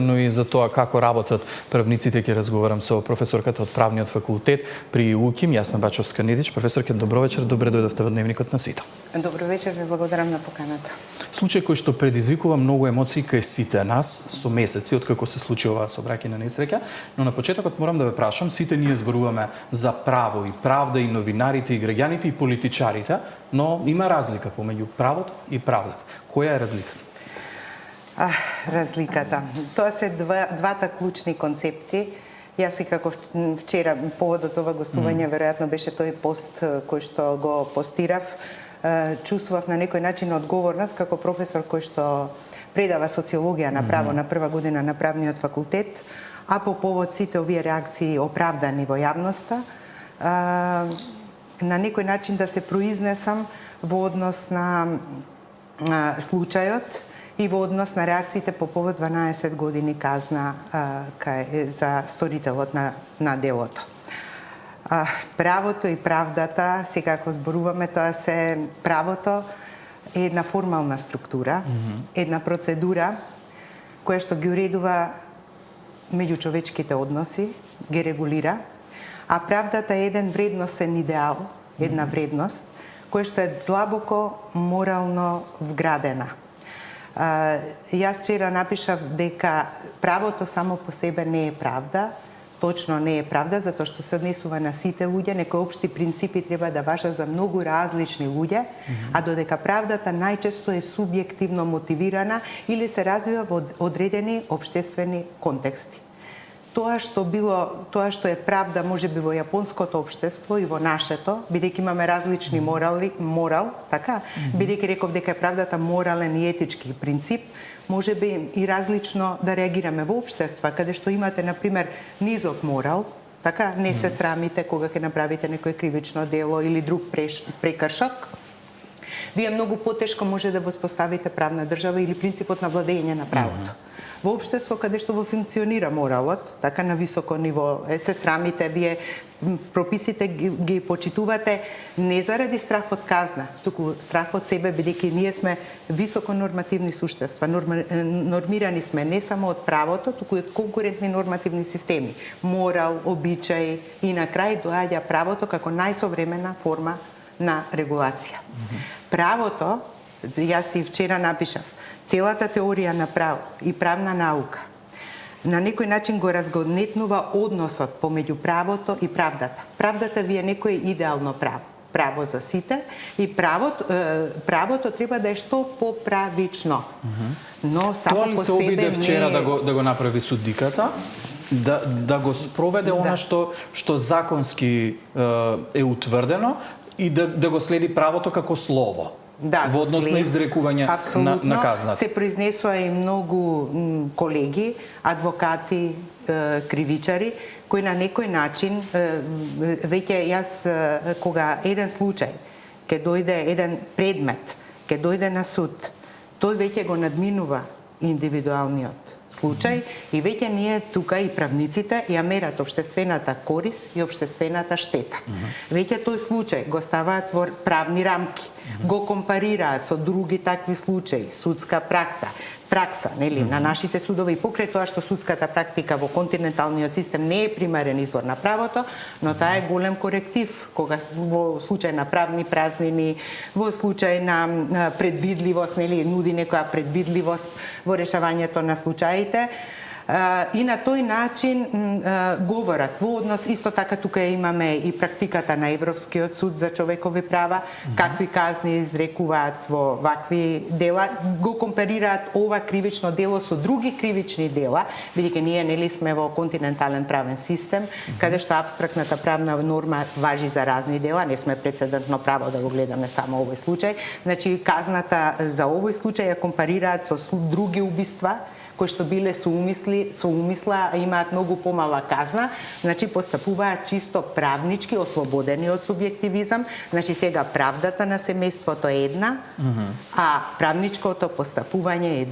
Но и за тоа како работат правниците ќе разговарам со професорката од правниот факултет при УКИМ, Јасна Бачовска-Недич. Професорке, добро вечер, добре дојдовте во дневникот на Сито. Добро вечер, ви благодарам на поканата. Случај кој што предизвикува многу емоции кај сите нас со месеци откако се случи оваа сообраќајна несреќа, но на почетокот морам да ве прашам, сите ние зборуваме за право и правда, и новинарите, и граѓаните, и политичарите, но има разлика помеѓу правото и правдата. Која е разликата? Разликата. Тоа се двата клучни концепти. Јас и како вчера, поводот за ова гостување, веројатно беше тој пост кој што го постирав, чувствував на некој начин одговорност како професор кој што предава социологија на право на прва година на правниот факултет, а по повод сите овие реакции оправдани во јавноста, на некој начин да се произнесам во однос на случајот и во однос на реакциите по повод 12 години казна за сторителот на делото. Правото и правдата, секако зборуваме, тоа се правото е една формална структура, една процедура која што ги уредува меѓучовечките односи, ги регулира, а правдата е еден вредносен идеал, една вредност, која што е длабоко морално вградена. Јас вчера напишав дека правото само по себе не е правда, точно не е правда, затоа што се однесува на сите луѓе, некои општи принципи треба да важат за многу различни луѓе, а додека правдата најчесто е субјективно мотивирана или се развива во одредени општествени контексти. Тоа што е правда можеби во јапонското општество и во нашето, бидејќи имаме различни морал, така, бидејќи реков дека е правдата морален и етички принцип, можеби и различно да реагираме во општества каде што имате на пример низок морал, така, не се срамите кога ќе направите некој кривично дело или друг прекршок, вие многу потешко може да воспоставите правна држава или принципот на владење на правото. Во општество каде што во функционира моралот, така на високо ниво, се срамите, вие прописите ги почитувате не заради страх од казна, туку страх од себе, бидејќи ние сме високо нормативни суштества, нормирани сме не само од правото, туку и од конкурентни нормативни системи, морал, обичаи и на крај доаѓа правото како најсовремена форма на регулација. Правото, јас и вчера напишав, целата теорија на право и правна наука на некој начин го разгонетнува односот помеѓу правото и правдата. Правдата ви е некое идеално право за сите и правото треба да е што поправично. Но само тоа ли по се себе обиде вчера не... да го направи суддиката? Да го спроведе она што законски е утврдено и да го следи правото како слово? Во однос на изрекување на казната. Се произнесува и многу колеги, адвокати, кривичари, кои на некој начин, веќе јас, кога еден случај, ќе дојде еден предмет, ќе дојде на суд, тој веќе го надминува индивидуалниот случај и веќе ние тука и правниците ја мерат општествената корис и општествената штета. Веќе тој случај го ставаат во правни рамки, го компарираат со други такви случаи, судска пракса, нели, на нашите судови, и покрај тоа што судската практика во континенталниот систем не е примарен извор на правото, но таа е голем коректив кога во случај на правни празнини, во случај на предвидливост, нели, нуди некоја предвидливост во решавањето на случаите. И на тој начин говорат во однос, исто така тука имаме и практиката на Европскиот суд за човекови права, какви казни изрекуваат во вакви дела, го компарираат ова кривично дело со други кривични дела, бидејќи ние нели сме во континентален правен систем, каде што апстрактната правна норма важи за разни дела, не сме прецедентно право да го гледаме само овој случај. Значи казната за овој случај ја компарираат со други убиства кои што биле со умисла, а имаат многу помала казна, значи постапуваат чисто правнички, ослободени од субјективизам. Значи сега правдата на семејството е една, а правничкото постапување е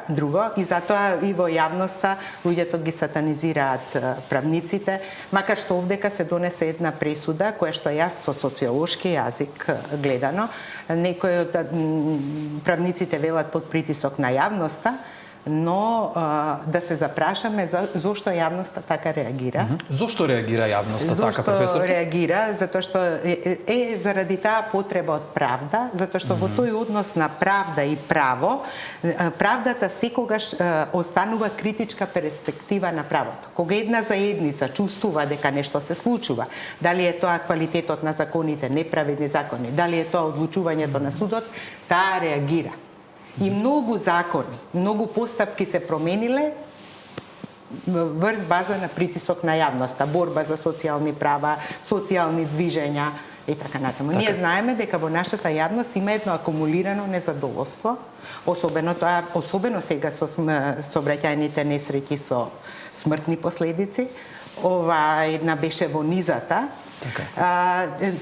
друго, и затоа и во јавноста луѓето ги сатанизираат правниците, макар што овдека се донесе една пресуда која што јас со социолошки јазик гледано, некои од правниците велат под притисок на јавноста, но да се запрашаме зошто јавноста така реагира. Зошто реагира јавноста така, професор? Зошто реагира? Затоа што заради таа потреба од правда, затоа што во тој однос на правда и право, правдата секогаш останува критичка перспектива на правото. Кога една заедница чувствува дека нешто се случува, дали е тоа квалитетот на законите, неправедни закони, дали е тоа одлучувањето на судот, таа реагира. И многу закони, многу постапки се промениле врз база на притисок на јавноста, борба за социјални права, социјални движења и така натаму. Ние знаеме дека во нашата јавност има едно акумулирано незадоволство, особено сега со сообраќајните несреќи со смртни последици. Ова една беше во низата.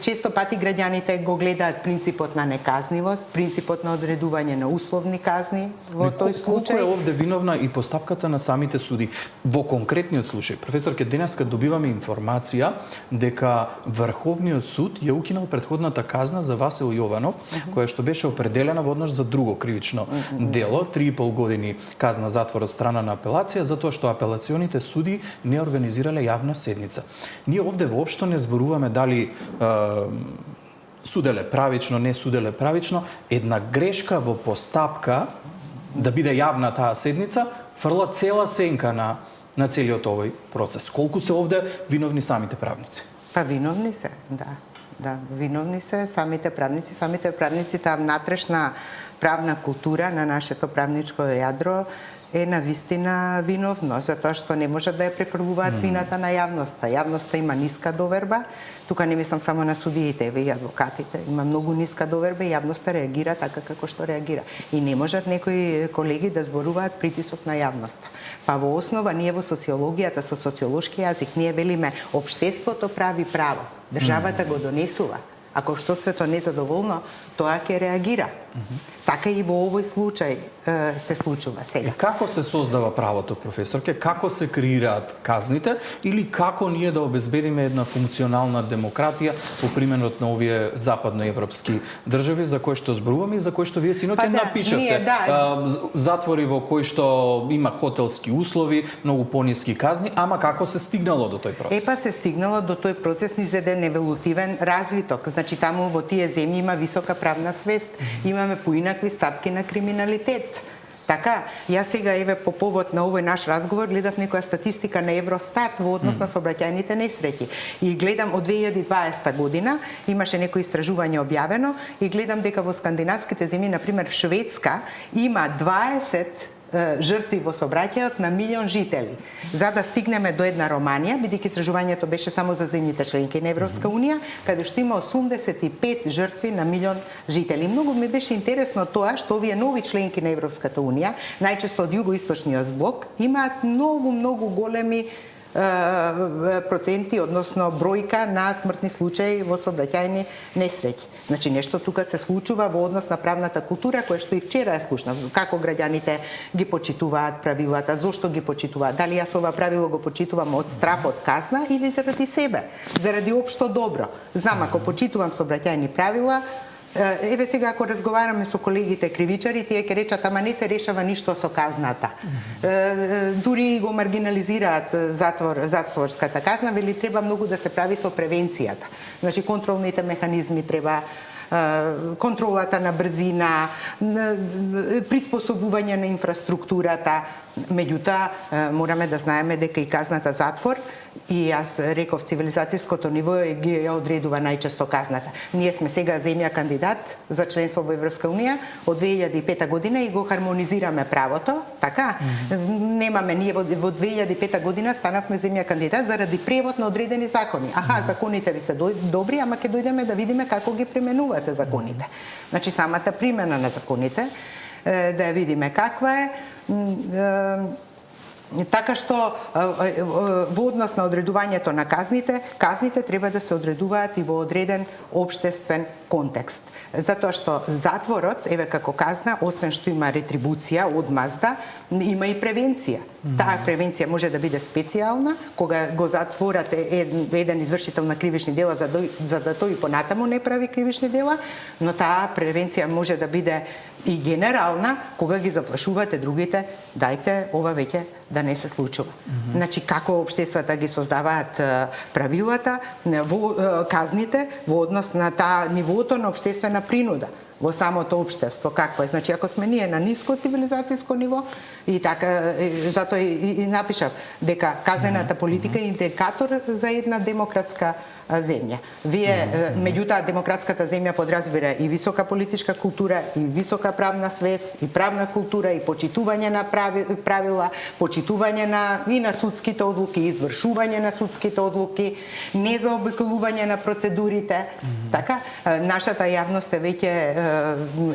Често пати граѓаните го гледаат принципот на неказнивост, принципот на одредување на условни казни во тој случај. Колку е овде виновна и постапката на самите суди? Во конкретниот случај, професор, ке денеска добиваме информација дека Врховниот суд ја укинал претходната казна за Васил Јованов, која што беше определена воднаш за друго кривично дело, 3,5 години казна затвор од страна на апелација, затоа што апелационите суди не организирале јавна седница. Ние овде воопшто не зборуваме дали суделе правично, не суделе правично, една грешка во постапка да биде јавна таа седница, фрла цела сенка на целиот овој процес. Колку се овде виновни самите правници? Па виновни се, да. Да, виновни се самите правници, таа внатрешна правна култура на нашето правничко јадро е навистина виновно, затоа што не можат да ја префрлуваат вината на јавноста. Јавноста има ниска доверба, тука не мислам само на судиите, еве и адвокатите, има многу ниска доверба и јавноста реагира така како што реагира. И не можат некои колеги да зборуваат притисок на јавноста. Па во основа ние во социологијата со социолошки јазик ние велиме општеството прави право, државата го донесува. Ако општеството незадоволно, тоа ќе реагира. Така и во овој случај се случува сега. И како се создава правото, професорке? Како се креираат казните или како ние да обезбедиме една функционална демократија по применот на овие западноевропски држави за кои што зборуваме и за кои што вие синоќа напишавте? Затвори во кои што има хотелски услови, многу пониски казни, ама како се стигнало до тој процес? Се стигнало до тој процес низ еден еволутивен развиток. Значи таму во тие земји има висока правна свест, имаме поинакви стапки на криминалитет. Така, јас сега еве по повод на овој наш разговор гледав некоја статистика на Евростат во однос на сообраќајните несреќи. И гледам од 2020 година имаше некој истражување објавено и гледам дека во скандинавските земји, на пример Шведска, има 20 жртви во сообраќајот на милион жители. За да стигнеме до една Романија, бидејќи истражувањето беше само за земјите членки на Европска унија, каде што има 85 жртви на милион жители. Многу ми беше интересно тоа што овие нови членки на Европската унија, најчесто од југоисточниот блок, имаат многу големи проценти, односно бројка на смртни случаи во сообраќајни несреќи. Значи нешто тука се случува во однос на правната култура, која што и вчера ја слушнав, како граѓаните ги почитуваат правилата, зошто ги почитуваат, дали јас ова правило го почитувам од страф од казна или заради себе, заради општо добро. Знам, ако почитувам сообраќајни правила, еве сега ако разговараме со колегите кривичари, тие ќе речат, ама не се решава ништо со казната. Дури го маргинализираат затворската казна, вели треба многу да се прави со превенцијата. Значи контролните механизми треба, контролата на брзина, приспособување на инфраструктурата. Меѓутоа, мораме да знаеме дека и казната затвор, и јас реков цивилизацијското ниво ги одредува најчесто казната. Ние сме сега земја кандидат за членство во Европска унија од 2005 година и го хармонизираме правото, така? Немаме, ние во 2005 година станавме земја кандидат заради превод на одредени закони. Законите ви се добри, ама ќе дојдеме да видиме како ги применувате законите. Значи самата примена на законите, да ја видиме каква е. Така што во однос на одредувањето на казните треба да се одредуваат и во одреден општествен контекст. Затоа што затворот, еве како казна, освен што има ретрибуција, одмазда, има и превенција. Таа превенција може да биде специјална, кога го затворате еден извршител на кривични дела за да тој понатаму не прави кривични дела, но таа превенција може да биде и генерална, кога ги заплашувате другите, дајте ова веќе да не се случува. Значи, како општествата ги создаваат правилата, казните во однос на таа нивото на општествена принуда во самото општество, какво е. Значи, ако сме ние на ниско цивилизацијско ниво, и така, затоа и напишав дека казнената политика е индикатор за една демократска земја. Меѓутоа, демократската земја подразбира и висока политичка култура, и висока правна свест, и правна култура, и почитување на правила, почитување и на судските одлуки, извршување на судските одлуки, незаобиколување на процедурите. Така, нашата јавност веќе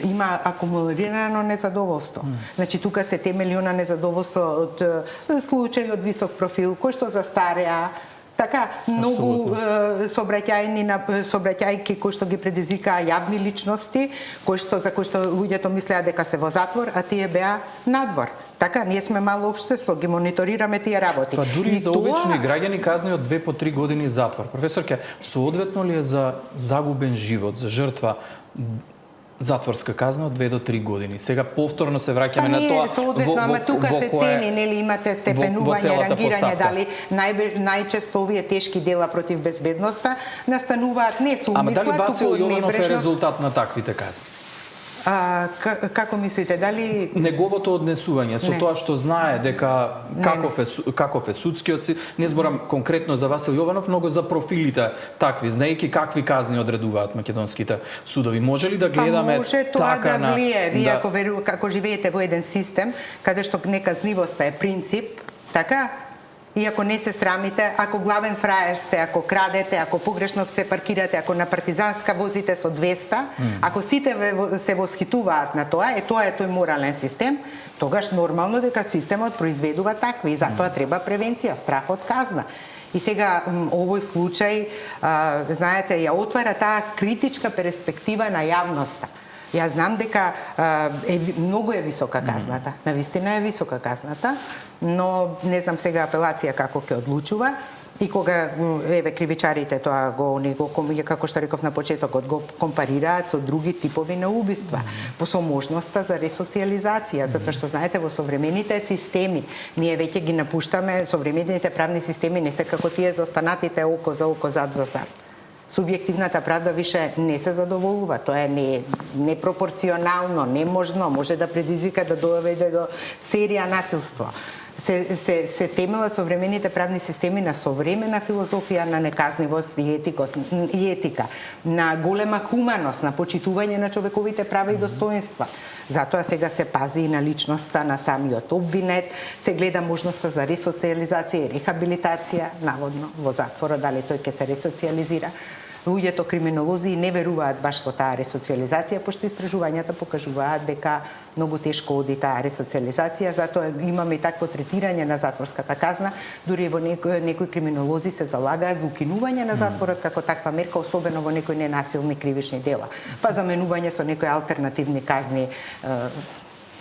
има акумулирано незадоволство. Значи, тука се темели на незадоволство од случаи од висок профил, кои што застареа, така, многу сообраќајки кои што ги предизвикаа јавни личности, за кои што луѓето мислеа дека се во затвор, а тие беа надвор. Така, ние сме мало општество, ги мониторираме тие работи. Па дури и за обични граѓани казни од 2 по 3 години затвор. Професорке, соодветно ли е за загубен живот, за жртва, затворска казна од 2 до 3 години? Сега повторно се враќаме на тоа соодветно, ама тука се цени, нели имате степенување, рангирање, дали најчесто овие тешки дела против безбедноста настануваат не со умисла, ама дали Васил Јованов е небрежно... резултат на таквите казни? Како мислите, дали неговото однесување со тоа што знае дека каков е судскиот си, не зборам конкретно за Васил Јованов, но за профилите такви, знаејќи какви казни одредуваат македонските судови. Може ли да гледаме може тоа така да влие, вие да... ако живеете во еден систем каде што неказнивоста е принцип, така? И ако не се срамите, ако главен фраер сте, ако крадете, ако погрешно се паркирате, ако на партизанска возите со 200, ако сите се восхитуваат на тоа е тој морален систем, тогаш нормално дека системот произведува такви и затоа треба превенција, страх од казна. И сега овој случај, знаете, ја отвара таа критичка перспектива на јавноста. Јас знам дека многу е висока казната, навистина е висока казната, но не знам сега апелација како ќе одлучува и кога еве кривичарите тоа како што реков на почетокот го компарираат со други типови на убиства, со можноста за ресоциализација, затоа што знаете во современите системи ние веќе ги напуштаме, современите правни системи не се како тие за останатите око за око, зад за зад. Субјективната правда више не се задоволува, тоа е непропорционално, неможно, може да предизвика да доведе до серија насилство. Се темелат современите правни системи на современа филозофија на неказнивост и етика, на голема хуманост, на почитување на човековите права и достоинства. Затоа сега се пази и на личноста на самиот обвинет, се гледа можноста за ресоциализација и рехабилитација, наводно во затворот, дали тој ќе се ресоциализира. Луѓето криминолози не веруваат баш во таа ресоциализација, пошто истражувањата покажуваат дека многу тешко оди таа ресоциализација, затоа имаме и такво третирање на затворската казна, дури во некои криминолози се залагаат за укинување на затворот како таква мерка, особено во некои ненасилни кривични дела, па заменување со некои алтернативни казни,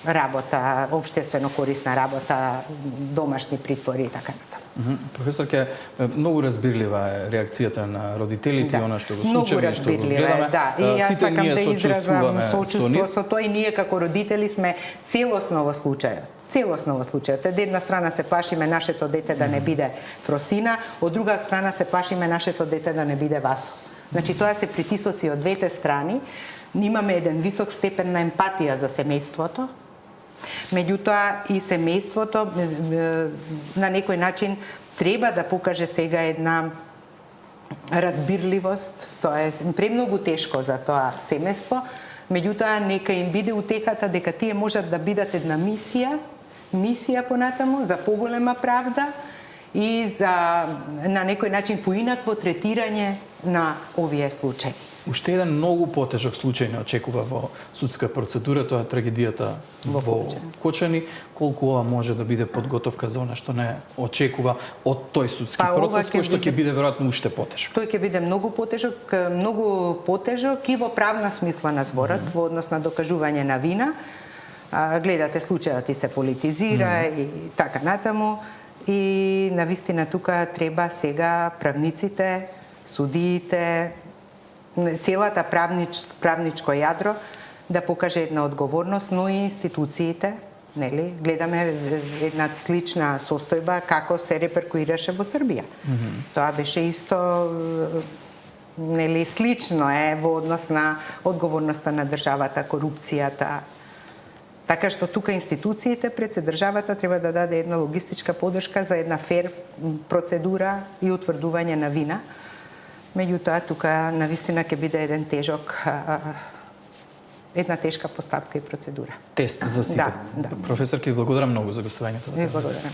работа, општествено корисна работа, домашни притвори и така натаму. Професорке, многу разбирлива е реакцијата на родителите и она што го случува, што го гледаме. Да, и јас сите сакам ние да изразам сочувство со тоа и ние како родители сме целосно во случајот. Целосно во случајот. Од една страна се плашиме нашето дете да не биде Фросина, од друга страна се плашиме нашето дете да не биде Васо. Значи тоа се притисоци од двете страни. Имаме еден висок степен на емпатија за семејството. Меѓутоа и семејството на некој начин треба да покаже сега една разбирливост. Тоа е премногу тешко за тоа семејство. Меѓутоа нека им биде утехата дека тие можат да бидат една мисија понатаму за поголема правда и за на некој начин поинакво третирање на овие случаи. Уште еден многу потежок случај не очекува во судска процедура, тоа е трагедијата во Кочани. Колку ова може да биде подготовка за она што не очекува од тој судски процес, кој што ќе биде веројатно уште потежок? Тој ќе биде многу потежок и во правна смисла на зборот, во однос на докажување на вина. Гледате случајот и се политизира и така натаму. И навистина тука треба сега правниците, судиите, целата правничко јадро да покаже една одговорност, но и институциите, нели? Гледаме една слична состојба како се реперкуираше во Србија. Тоа беше исто, нели, слично е во однос на одговорноста на државата, корупцијата. Така што тука институциите пред се државата треба да даде една логистичка подршка за една фер процедура и утврдување на вина. Меѓутоа, тука навистина ќе биде една тешка постапка и процедура. Тест за сите. Да. Професор, ќе ви благодарам многу за гостувањето. Ви благодарам.